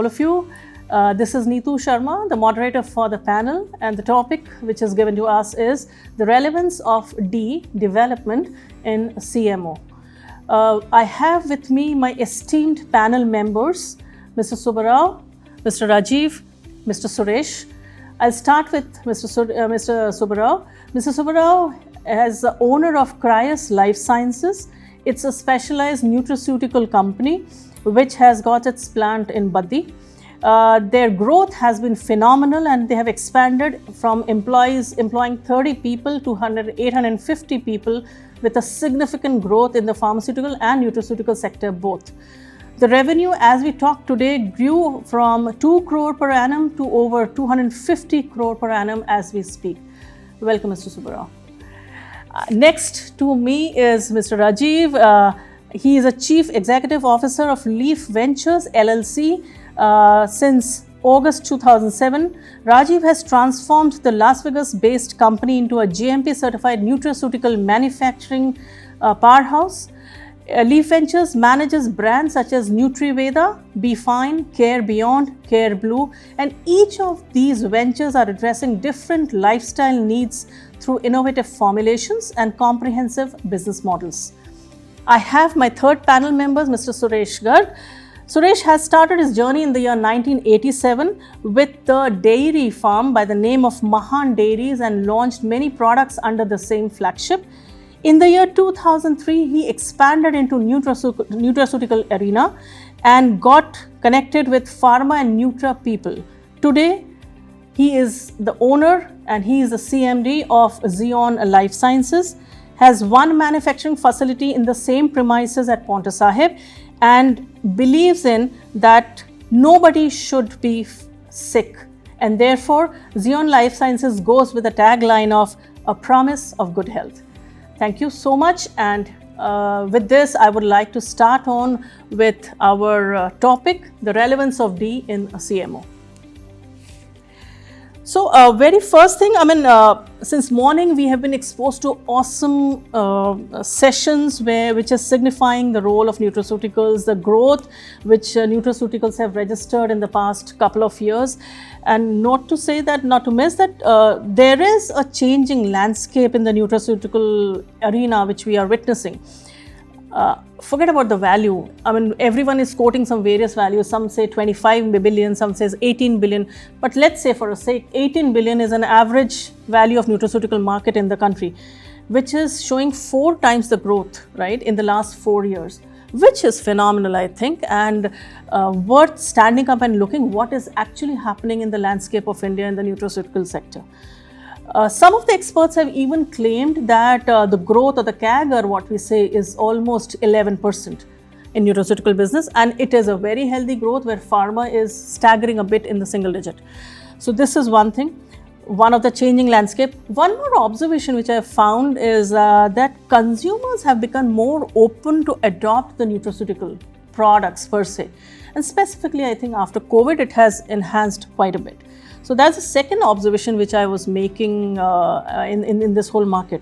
all of you. This is Neetu Sharma, the moderator for the panel, and the topic which is given to us is the relevance of D development in CMO. I have with me my esteemed panel members, Mr. Subbarao, Mr. Rajiv, Mr. Suresh. I'll start with Mr. Subbarao. Mr. Subbarao is the owner of Cryos Life Sciences. It's a specialized nutraceutical company which has got its plant in Baddi. Their growth has been phenomenal, and they have expanded from employing 30 people to 850 people, with a significant growth in the pharmaceutical and nutraceutical sector both. The revenue, as we talk today, grew from 2 crore per annum to over 250 crore per annum as we speak. Welcome, Mr. Subbarao. Next to me is Mr. Rajiv. He is a Chief Executive Officer of Leaf Ventures LLC since August 2007. Rajiv has transformed the Las Vegas-based company into a GMP-certified nutraceutical manufacturing powerhouse. Leaf Ventures manages brands such as NutriVeda, Be Fine, Care Beyond, Care Blue, and each of these ventures are addressing different lifestyle needs through innovative formulations and comprehensive business models. I have my third panel members, Mr. Suresh Garg. Suresh has started his journey in the year 1987 with the dairy farm by the name of Mahan Dairies and launched many products under the same flagship. In the year 2003, he expanded into nutraceutical arena and got connected with pharma and nutra people. Today, he is the owner and he is the CMD of Zion Life Sciences, has one manufacturing facility in the same premises at Ponta Sahib, and believes in that nobody should be sick. And therefore, Zion Life Sciences goes with the tagline of a promise of good health. Thank you so much. And with this, I would like to start on with our topic, the relevance of D in a CMO. So very first thing, since morning we have been exposed to awesome sessions which is signifying the role of nutraceuticals, the growth which nutraceuticals have registered in the past couple of years. And not to miss that there is a changing landscape in the nutraceutical arena which we are witnessing. Forget about the value. Everyone is quoting some various values. Some say 25 billion, some says 18 billion. But let's say for a sake, 18 billion is an average value of nutraceutical market in the country, which is showing 4 times the growth, right, in the last 4 years, which is phenomenal, I think, and worth standing up and looking what is actually happening in the landscape of India in the nutraceutical sector. Some of the experts have even claimed that the growth or the CAGR, what we say, is almost 11% in nutraceutical business, and it is a very healthy growth where pharma is staggering a bit in the single digit. So this is one thing, one of the changing landscape. One more observation which I have found is that consumers have become more open to adopt the nutraceutical products per se, and specifically I think after COVID it has enhanced quite a bit. So that's the second observation which I was making in this whole market.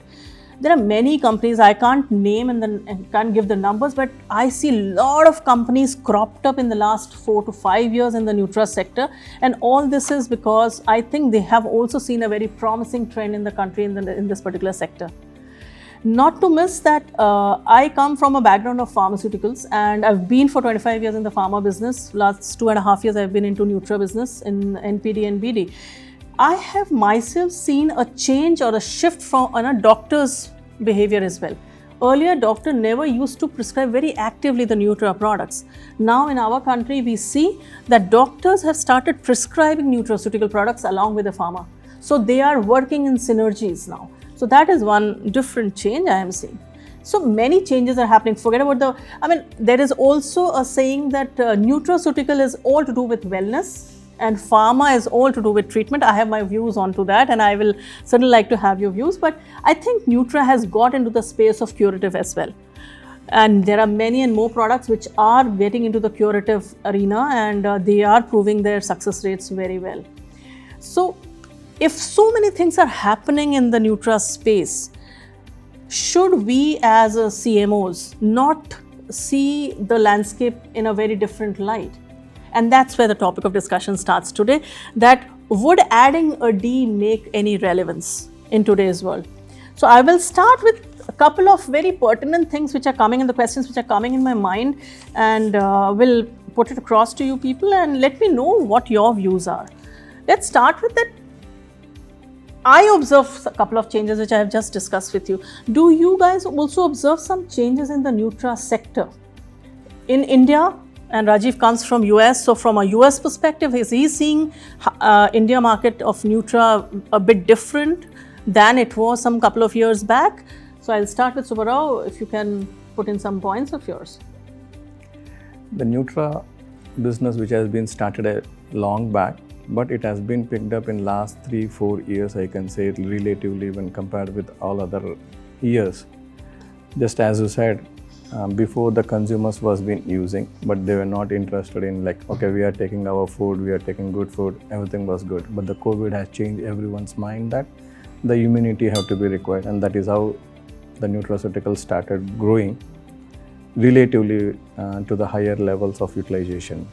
There are many companies, I can't name and can't give the numbers, but I see a lot of companies cropped up in the last 4 to 5 years in the nutra sector, and all this is because I think they have also seen a very promising trend in the country in this particular sector. Not to miss that I come from a background of pharmaceuticals, and I've been for 25 years in the pharma business. Last 2.5 years I've been into nutra business in NPD and BD. I have myself seen a change or a shift from a doctor's behavior as well. Earlier, doctor never used to prescribe very actively the nutra products. Now in our country, we see that doctors have started prescribing nutraceutical products along with the pharma. So they are working in synergies now. So that is one different change I am seeing. So many changes are happening. Forget about there is also a saying that nutraceutical is all to do with wellness and pharma is all to do with treatment. I have my views onto that, and I will certainly like to have your views. But I think nutra has got into the space of curative as well. And there are many and more products which are getting into the curative arena, and they are proving their success rates very well. So if so many things are happening in the nutra space, should we as CMOs not see the landscape in a very different light? And that's where the topic of discussion starts today, that would adding a D make any relevance in today's world? So I will start with a couple of very pertinent things which are coming in, the questions which are coming in my mind, and will put it across to you people and let me know what your views are. Let's start with that. I observe a couple of changes which I have just discussed with you. Do you guys also observe some changes in the nutra sector in India? And Rajiv comes from US, so from a US perspective, is he seeing India market of nutra a bit different than it was some couple of years back? So I'll start with Subbarao, if you can put in some points of yours. The nutra business, which has been started a long back, but it has been picked up in last 3-4 years, I can say, relatively when compared with all other years. Just as you said, before the consumers was been using, but they were not interested in like, okay, we are taking our food, we are taking good food, everything was good. But the COVID has changed everyone's mind that the immunity have to be required, and that is how the nutraceuticals started growing relatively to the higher levels of utilization.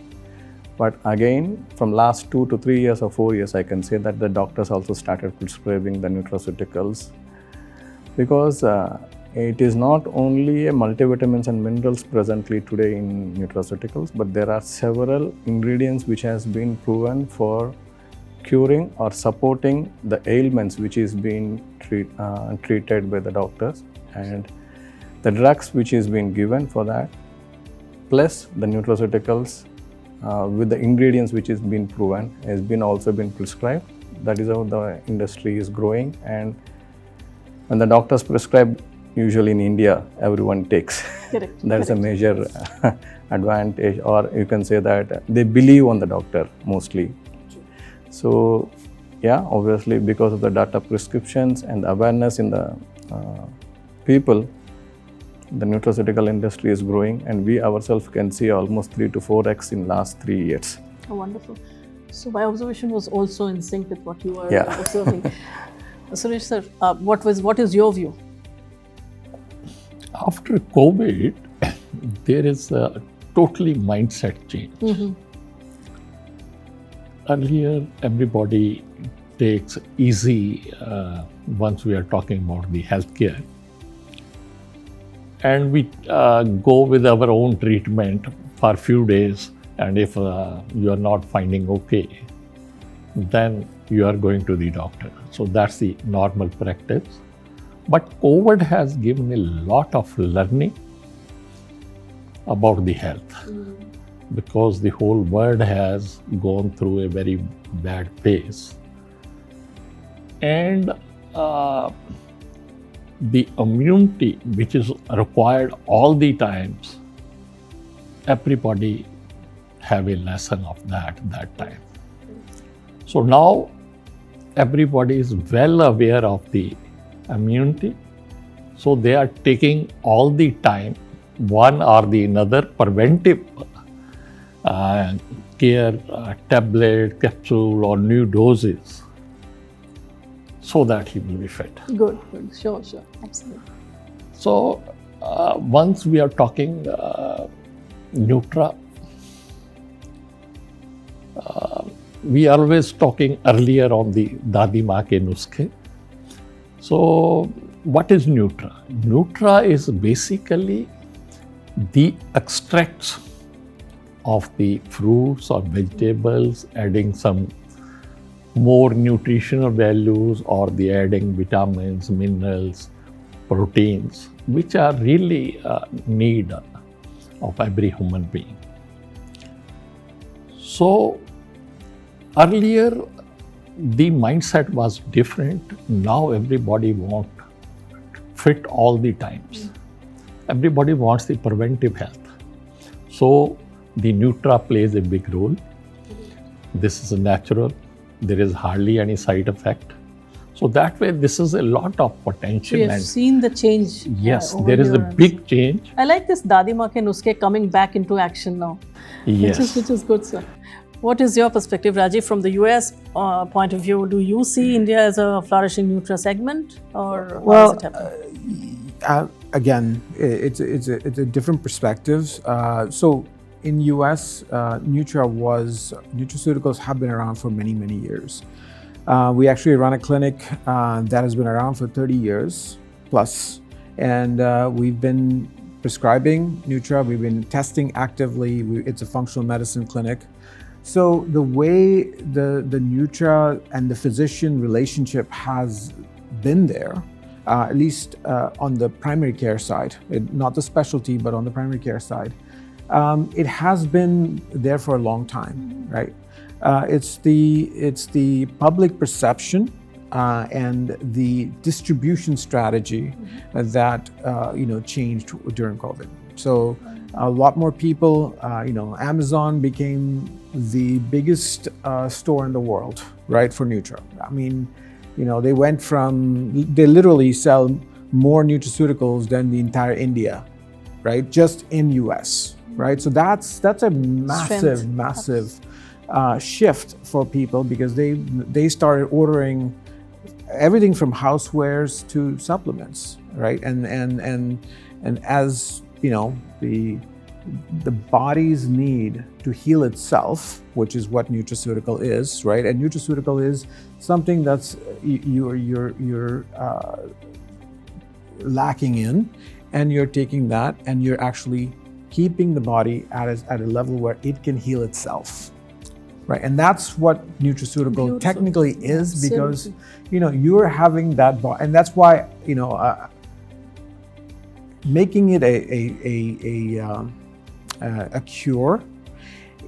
But again, from last 2 to 3 years or 4 years, I can say that the doctors also started prescribing the nutraceuticals, because it is not only a multivitamins and minerals presently today in nutraceuticals, but there are several ingredients which has been proven for curing or supporting the ailments which is being treated by the doctors, and the drugs which is being given for that, plus the nutraceuticals with the ingredients which is been proven has been also been prescribed. That is how the industry is growing, and when the doctors prescribe, usually in India, everyone takes. Correct. That's a major advantage, or you can say that they believe on the doctor mostly. So, yeah, obviously because of the data prescriptions and the awareness in the people, the nutraceutical industry is growing, and we ourselves can see almost 3 to 4x in last 3 years. Oh, wonderful. So my observation was also in sync with what you were observing. Suresh sir, what is your view? After COVID, there is a totally mindset change. Mm-hmm. Earlier, everybody takes easy once we are talking about the healthcare, and we go with our own treatment for a few days, and if you are not finding okay, then you are going to the doctor. So that's the normal practice. But COVID has given a lot of learning about the health, because the whole world has gone through a very bad phase. And the immunity which is required all the times, everybody have a lesson of that time. So now everybody is well aware of the immunity, so they are taking all the time one or the another preventive care, tablet, capsule or new doses, so that he will be fit. Good. Sure, absolutely. So once we are talking Nutra, we are always talking earlier on the Dadi Ma ke nuskhe. So what is Nutra? Nutra is basically the extracts of the fruits or vegetables, adding some more nutritional values, or the adding vitamins, minerals, proteins, which are really need of every human being. So earlier the mindset was different. Now everybody wants fit all the times. Everybody wants the preventive health. So the Nutra plays a big role. This is natural. There is hardly any side effect. So that way, this is a lot of potential. We have seen the change. Yes, there is a big change. I like this Dadi Ma ke nuske coming back into action now. Yes. Which is good, sir. What is your perspective, Rajiv, from the US point of view? Do you see India as a flourishing Nutra segment, or how does it happen? Again, it's a different perspectives. So in US, nutraceuticals have been around for many, many years. We actually run a clinic that has been around for 30 years plus, and we've been prescribing Nutra, we've been testing actively. It's a functional medicine clinic. So the way the Nutra and the physician relationship has been there, at least on the primary care side, not the specialty, but on the primary care side, it has been there for a long time, right? It's the public perception and the distribution strategy that changed during COVID. So a lot more people, Amazon became the biggest store in the world, right, for Nutra. I mean, they went from, they literally sell more nutraceuticals than the entire India, right, just in US, right? So that's a massive shift for people, because they started ordering everything from housewares to supplements, right? And as the body's need to heal itself, which is what nutraceutical is, right? And nutraceutical is something that's you're lacking in, and you're taking that and you're actually keeping the body at a level where it can heal itself. Right, and that's what nutraceutical technically is, because you're having that body, and that's why making it a cure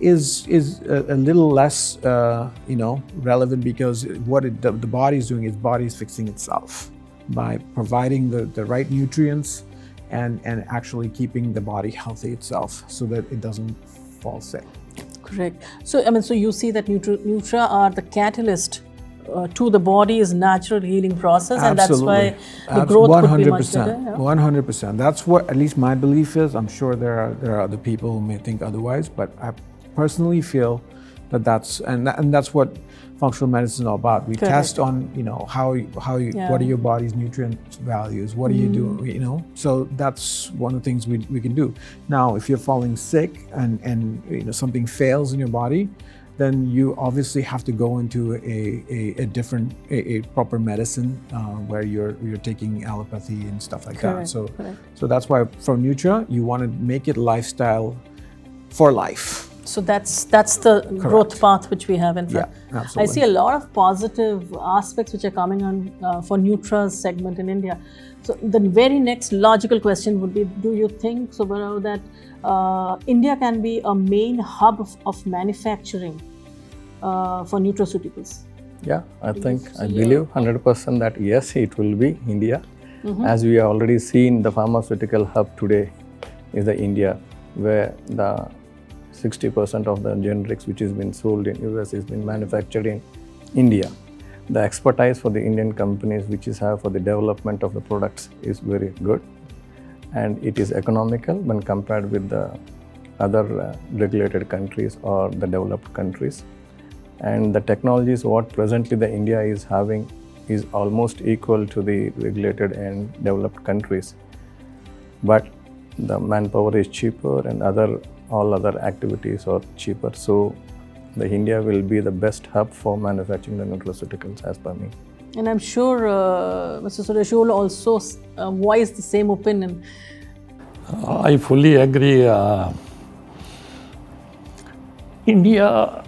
is a little less relevant, because what the body is doing is body is fixing itself by providing the right nutrients and actually keeping the body healthy itself, so that it doesn't fall sick. Correct. So so you see that Nutra are the catalyst to the body's natural healing process, and that's why the growth could be much better. 100%. That's what at least my belief is. I'm sure there are other people who may think otherwise, but I personally feel that that's what functional medicine is all about. We test on how what are your body's nutrient values, what do you do, so that's one of the things we can do. Now, if you're falling sick and something fails in your body, then you obviously have to go into a different proper medicine where you're taking allopathy and stuff like that. So that's why for Nutra, you want to make it lifestyle for life. So that's the growth path which we have in front. Yeah, absolutely. I see a lot of positive aspects which are coming on for Nutra's segment in India. So the very next logical question would be, do you think, Subbarao, that India can be a main hub of manufacturing for nutraceuticals? Yeah, I believe 100% that yes, it will be India. As we have already seen, the pharmaceutical hub today is the India, where the 60% of the generics which is been sold in US is been manufactured in India. The expertise for the Indian companies which is have for the development of the products is very good, and it is economical when compared with the other regulated countries or the developed countries. And the technologies what presently the India is having is almost equal to the regulated and developed countries. But the manpower is cheaper and all other activities are cheaper. So the India will be the best hub for manufacturing the nutraceuticals as per me. And I'm sure Mr. Suresh will also voice the same opinion. I fully agree. India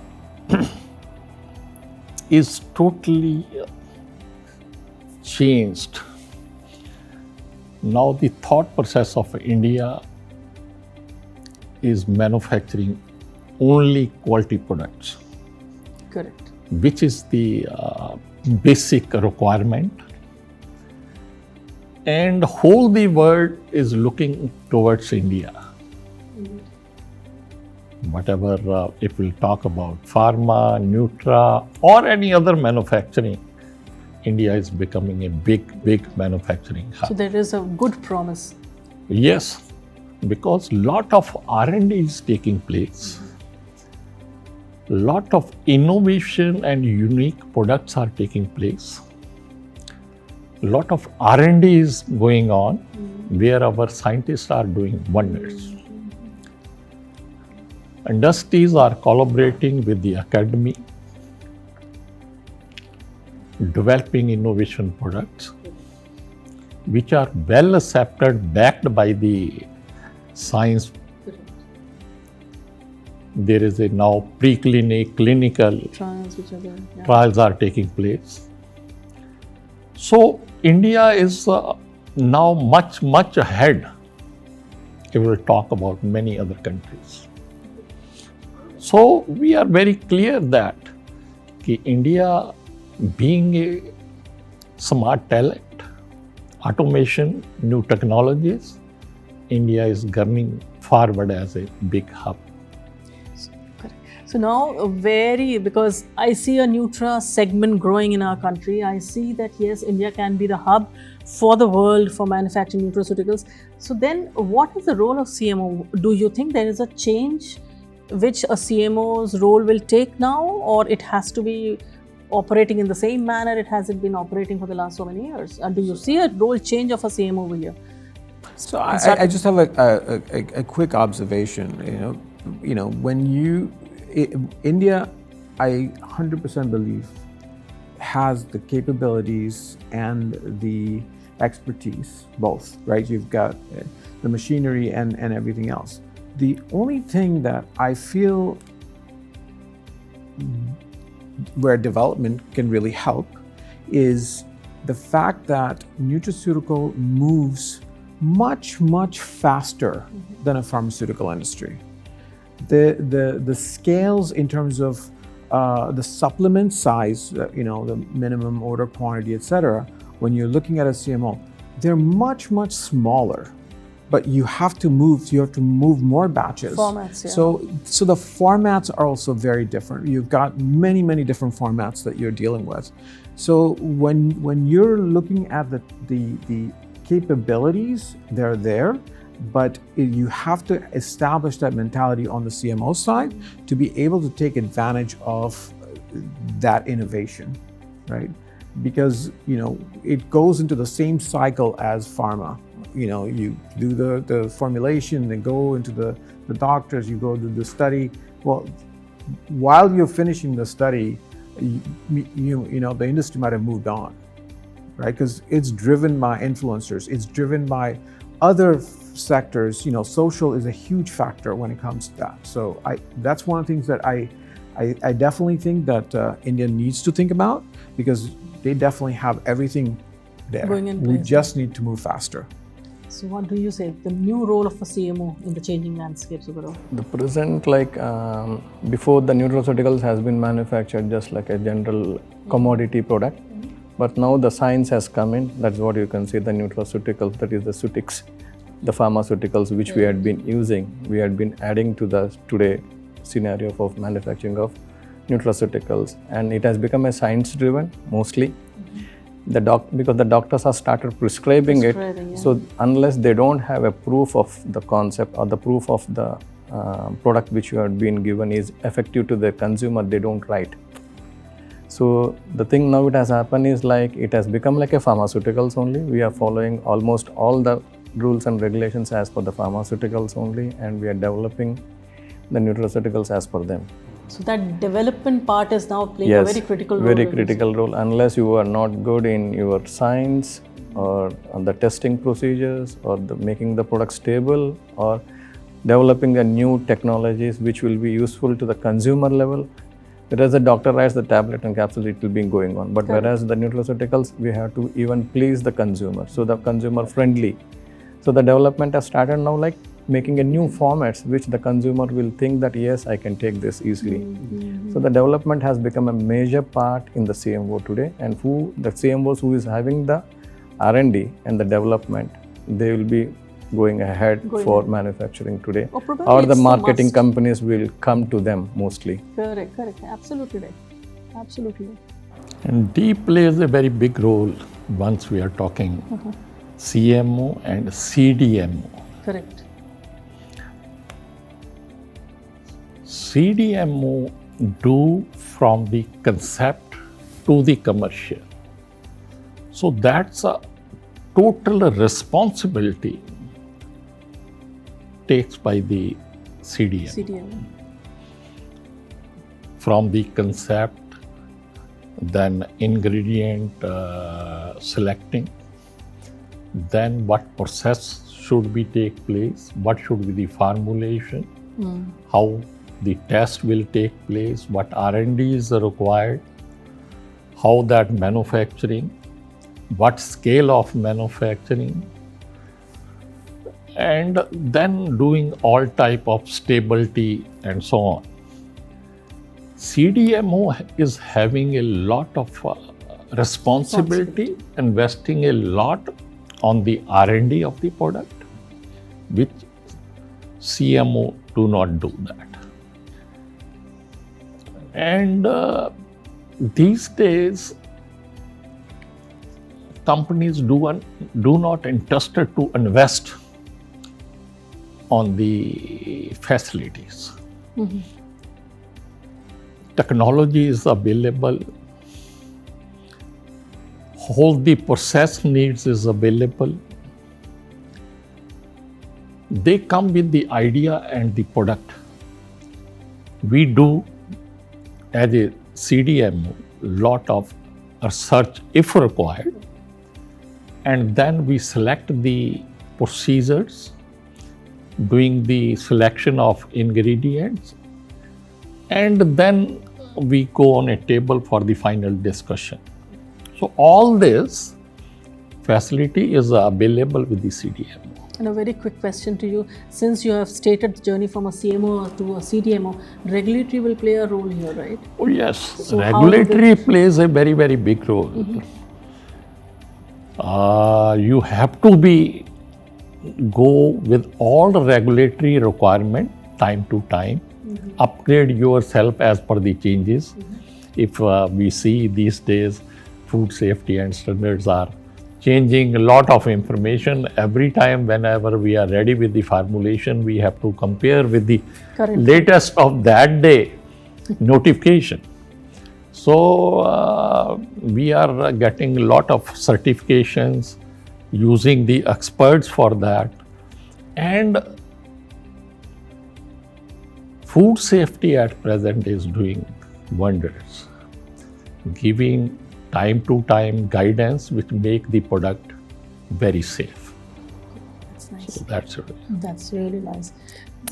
is totally changed. Now the thought process of India is manufacturing only quality products. Correct. Which is the basic requirement. And whole the world is looking towards India. Whatever, if we'll talk about pharma, Nutra, or any other manufacturing, India is becoming a big manufacturing hub. So there is a good promise. Yes, because lot of R&D is taking place. Lot of innovation and unique products are taking place. Lot of R&D is going on where our scientists are doing wonders. industries are collaborating with the academy, developing innovation products which are well accepted, backed by the science. There is a now preclinical, clinical Trials which are there. Yeah. trials are taking place. So India is now much ahead if we will talk about many other countries. So we are very clear that India, being a smart talent, automation, new technologies, India is coming forward as a big hub. So now, because I see a Nutra segment growing in our country, I see that yes, India can be the hub for the world for manufacturing nutraceuticals. So then, what is the role of CMO? Do you think there is a change which a CMO's role will take now, or it has to be operating in the same manner it hasn't been operating for the last so many years? Do you see a role change of a CMO over here? So I just have a quick observation. When India, I 100% believe, has the capabilities and the expertise, both, right? You've got the machinery and everything else. The only thing that I feel where development can really help is the fact that nutraceutical moves much faster than a pharmaceutical industry. The scales in terms of the supplement size, the minimum order quantity, etc. When you're looking at a CMO, they're much smaller. But you have to move more batches. Formats, yeah. So the formats are also very different. You've got many different formats that you're dealing with. So when you're looking at the capabilities, they're there, but you have to establish that mentality on the CMO side to be able to take advantage of that innovation, right? Because it goes into the same cycle as pharma. You do the formulation, then go into the doctors, you go to the study. Well, while you're finishing the study, the industry might have moved on, right? Because it's driven by influencers, it's driven by other sectors. Social is a huge factor when it comes to that. So that's one of the things that I definitely think that India needs to think about, because they definitely have everything there. We just need to move faster. So what do you say, the new role of a CMO in the changing landscape, Subbarao? The present, before, the nutraceuticals has been manufactured just like a general commodity product. But now the science has come in. That's what you can see, the nutraceuticals, that is the ceutics, the pharmaceuticals which we had been using. We had been adding to the today scenario of manufacturing of nutraceuticals, and it has become a science-driven mostly. Because the doctors have started prescribing it, yeah. So unless they don't have a proof of the concept or the proof of the product which you have been given is effective to the consumer, they don't write. So the thing now it has happened is it has become like a pharmaceuticals only. We are following almost all the rules and regulations as per the pharmaceuticals only, and we are developing the nutraceuticals as per them. So that development part is now playing a very critical role. Very critical role. Unless you are not good in your science or on the testing procedures or making the product stable or developing the new technologies which will be useful to the consumer level. Whereas the doctor writes the tablet and capsule, it will be going on. But whereas the nutraceuticals, we have to even please the consumer, so the consumer friendly. So the development has started now, making a new formats which the consumer will think that yes, I can take this easily. So the development has become a major part in the CMO today, and the CMOs who is having the R&D and the development, they will be going ahead for manufacturing today, or the marketing companies will come to them mostly. Correct, absolutely right, absolutely. And D plays a very big role once we are talking CMO and CDMO. Correct. CDMO do from the concept to the commercial. So that's a total responsibility takes by the CDMO. from the concept, then ingredient selecting, then what process should be take place, what should be the formulation, how the test will take place, what R&D is required, how that manufacturing, what scale of manufacturing, and then doing all type of stability and so on. CDMO is having a lot of responsibility, investing a lot on the R&D of the product, which CMO do not do that. And these days, companies do not interested to invest on the facilities. Technology is available, whole the process needs is available. They come with the idea and the product. We do, as a CDMO, lot of research if required, and then we select the procedures, doing the selection of ingredients, and then we go on a table for the final discussion. So all this facility is available with the CDMO. And a very quick question to you, since you have stated the journey from a CMO to a CDMO, regulatory will play a role here, right? Oh yes, So regulatory plays a very, very big role. You have to go with all the regulatory requirement time to time, upgrade yourself as per the changes. If we see these days, food safety and standards are changing a lot of information. Every time whenever we are ready with the formulation, we have to compare with the latest of that day notification. So we are getting a lot of certifications, using the experts for that. And food safety at present is doing wonders, giving time to time guidance which make the product very safe. That's nice. So That's really nice.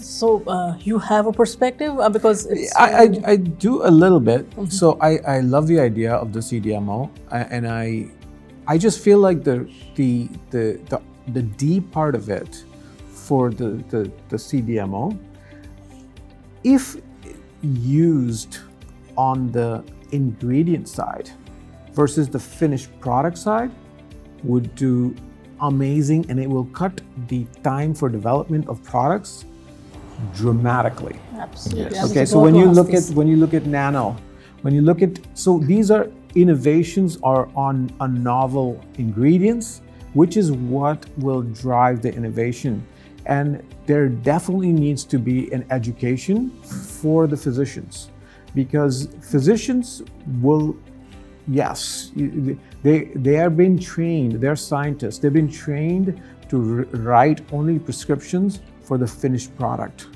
So you have a perspective because it's, I do a little bit. So I love the idea of the CDMO, and I just feel like the D part of it for the CDMO, if used on the ingredient side versus the finished product side, would do amazing, and it will cut the time for development of products dramatically. absolutely. Yes. Okay, so when you look at nano, so these are innovations are on novel ingredients, which is what will drive the innovation. And there definitely needs to be an education for the physicians, because physicians will, yes, they are being trained, they're scientists, they've been trained to write only prescriptions for the finished product.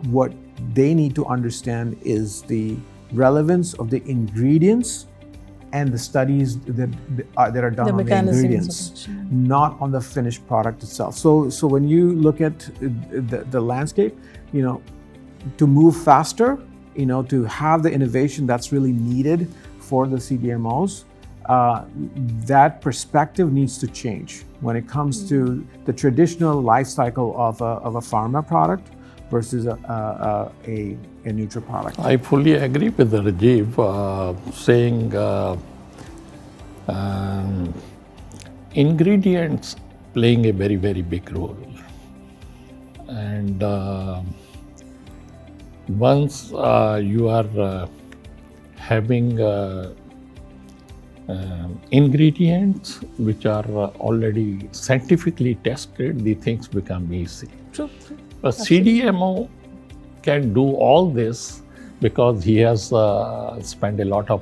What they need to understand is the relevance of the ingredients and the studies that are done on the ingredients, not on the finished product itself. So when you look at the landscape, to move faster, to have the innovation that's really needed for the CDMOs, that perspective needs to change when it comes to the traditional life cycle of a pharma product versus a Nutra product. I fully agree with Rajiv saying ingredients playing a very, very big role. And once you are having ingredients which are already scientifically tested, the things become easy. True. A CDMO can do all this because he has spent a lot of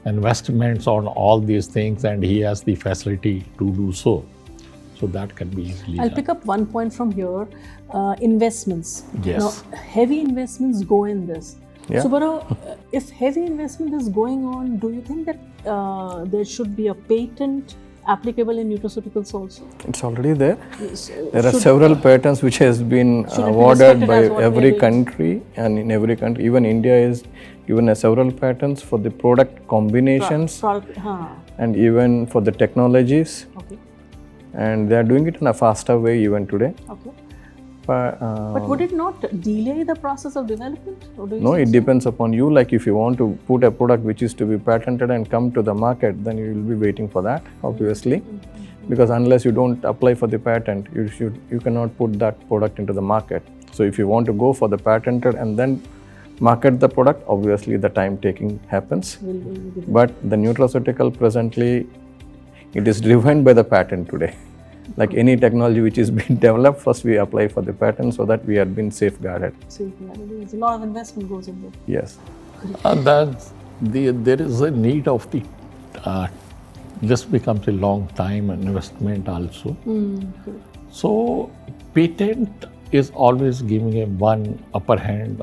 investments on all these things, and he has the facility to do so. So that can be easily I'll done. pick up one point from here, investments. Yes. Now, heavy investments go in this. Yeah. Subbarao, if heavy investment is going on, do you think that there should be a patent applicable in nutraceuticals also? It's already there. So There are should- several patents which has been Should it be awarded respected by as what we are every doing? country, and in every country, even India is given a several patents for the product combinations Product, and even for the technologies, okay, and they are doing it in a faster way even today. okay. But, But would it not delay the process of development? Or do you no, think it so? depends upon you. Like if you want to put a product which is to be patented and come to the market, then you will be waiting for that, obviously. Because unless you don't apply for the patent, you cannot put that product into the market. So if you want to go for the patented and then market the product, obviously the time taking happens. Will be there. But the nutraceutical presently, it is driven by the patent today. Like any technology which is being developed, first we apply for the patent so that we are being safeguarded. So there's a lot of investment goes into it. Yes. There is a need of the, this becomes a long time investment also. So patent is always giving a one upper hand,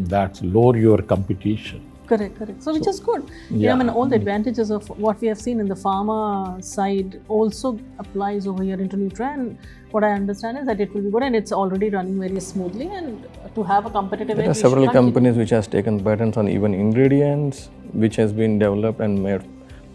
that's lower your competition. Correct, correct. So which is good. Yeah. I mean, all the advantages of what we have seen in the pharma side also applies over here into Nutra. And what I understand is that it will be good and it's already running very smoothly. And to have a competitive There are edge, we should several continue. companies which has taken patents on even ingredients which has been developed and made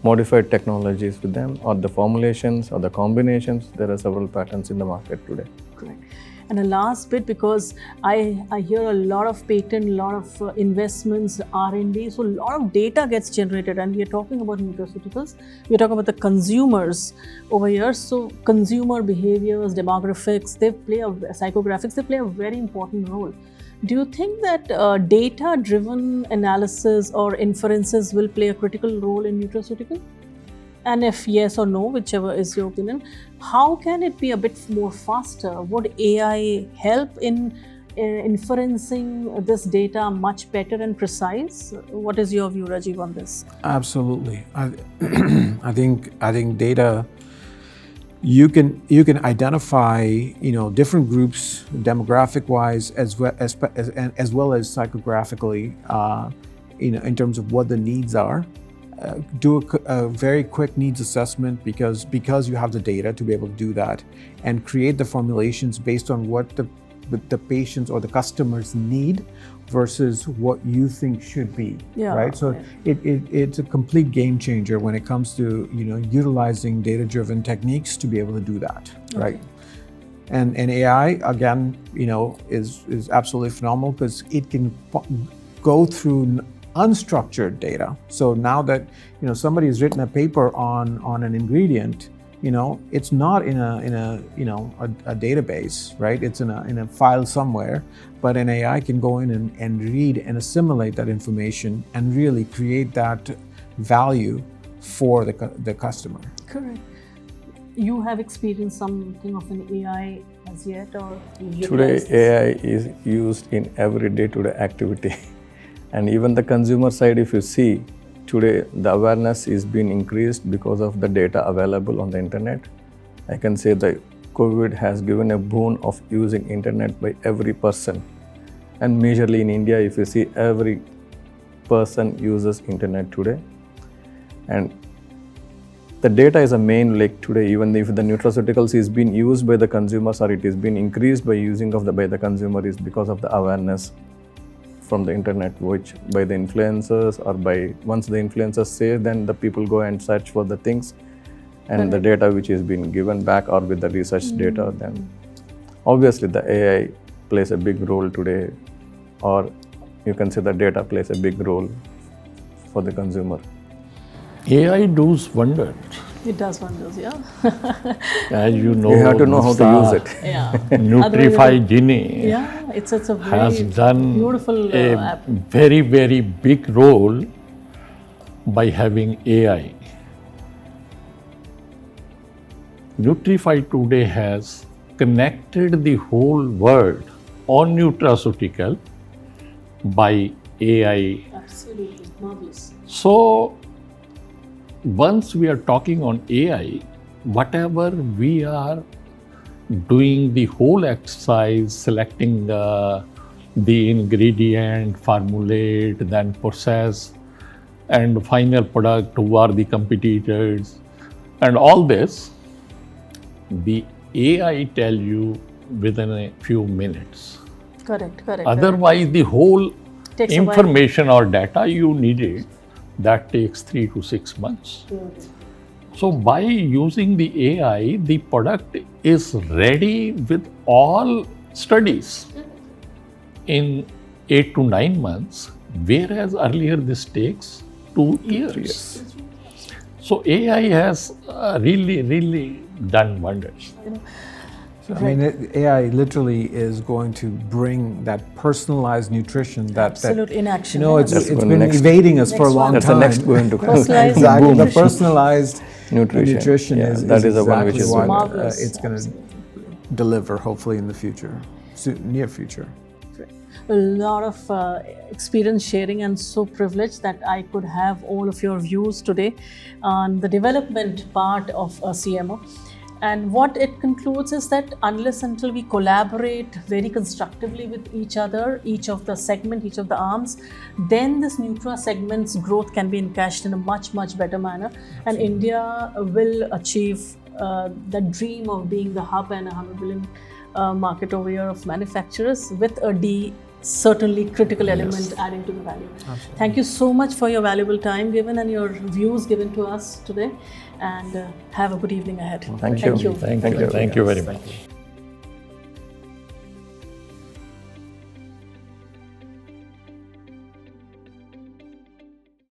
modified technologies with them, or the formulations or the combinations. There are several patents in the market today. Correct. And a last bit, because I hear a lot of patent, a lot of investments, R&D, so a lot of data gets generated, and we are talking about nutraceuticals. We are talking about the consumers over here. So consumer behaviors, demographics, psychographics, they play a very important role. Do you think that data-driven analysis or inferences will play a critical role in nutraceutical? And if yes or no, whichever is your opinion, how can it be a bit more faster? Would AI help in inferencing this data much better and precise? What is your view, Rajiv, on this? Absolutely. I think data, you can identify different groups demographic wise as well as psychographically in terms of what the needs are. Do a very quick needs assessment because you have the data to be able to do that, and create the formulations based on what the patients or the customers need versus what you think should be. Yeah, right. So it's a complete game changer when it comes to utilizing data-driven techniques to be able to do that. Okay. Right. And AI again is absolutely phenomenal because it can go through unstructured data. So now that somebody has written a paper on an ingredient, it's not in a database, right? It's in a file somewhere, but an AI can go in and read and assimilate that information and really create that value for the customer. Correct. You have experienced something of an AI as yet, or Today, AI is used in every day-to-day activity. And even the consumer side, if you see, today the awareness is being increased because of the data available on the internet. I can say that COVID has given a boon of using internet by every person. And majorly in India, if you see, every person uses internet today. And the data is a main link today. Even if the nutraceuticals is being used by the consumers or it is being increased by using by the consumer, is because of the awareness from the internet, which by the influencers or by once the influencers say, then the people go and search for the things, and the data which is being given back or with the research data, then obviously the AI plays a big role today, or you can say the data plays a big role for the consumer. AI does wonders. It does wonders, yeah. As you know, You have to know how to use it. Yeah. NutrifyToday Yeah, it's a has very done beautiful a app. very, very big role by having AI. NutrifyToday has connected the whole world on nutraceutical by AI. Absolutely marvelous. So once we are talking on AI, whatever we are doing the whole exercise, selecting the the ingredient, formulate, then process, and final product, who are the competitors, and all this, the AI tell you within a few minutes. Correct, correct. Otherwise, the whole Takes a while. information or data you needed, that takes 3 to 6 months. So by using the AI, the product is ready with all studies in 8 to 9 months, whereas earlier this takes 2 years. So AI has really done wonders. So, I mean, AI literally is going to bring that personalized nutrition that Absolute inaction. you know, yeah. it's been evading us for a long That's time. the next going to come. Personalized Exactly, the nutrition. personalized Nutrition. Yeah, is that is the one exactly which is what Marvelous. it's going to deliver, hopefully in the future, near future. A lot of experience sharing, and so privileged that I could have all of your views today on the development part of a CMO. And what it concludes is that unless until we collaborate very constructively with each other, each of the segment, each of the arms, then this Nutra segment's growth can be encashed in a much better manner. And India will achieve the dream of being the hub and a $100 billion market over here of manufacturers, with a D certainly critical element adding to the value. Absolutely. Thank you so much for your valuable time given and your views given to us today, and have a good evening ahead. Thank you. Thank you very much.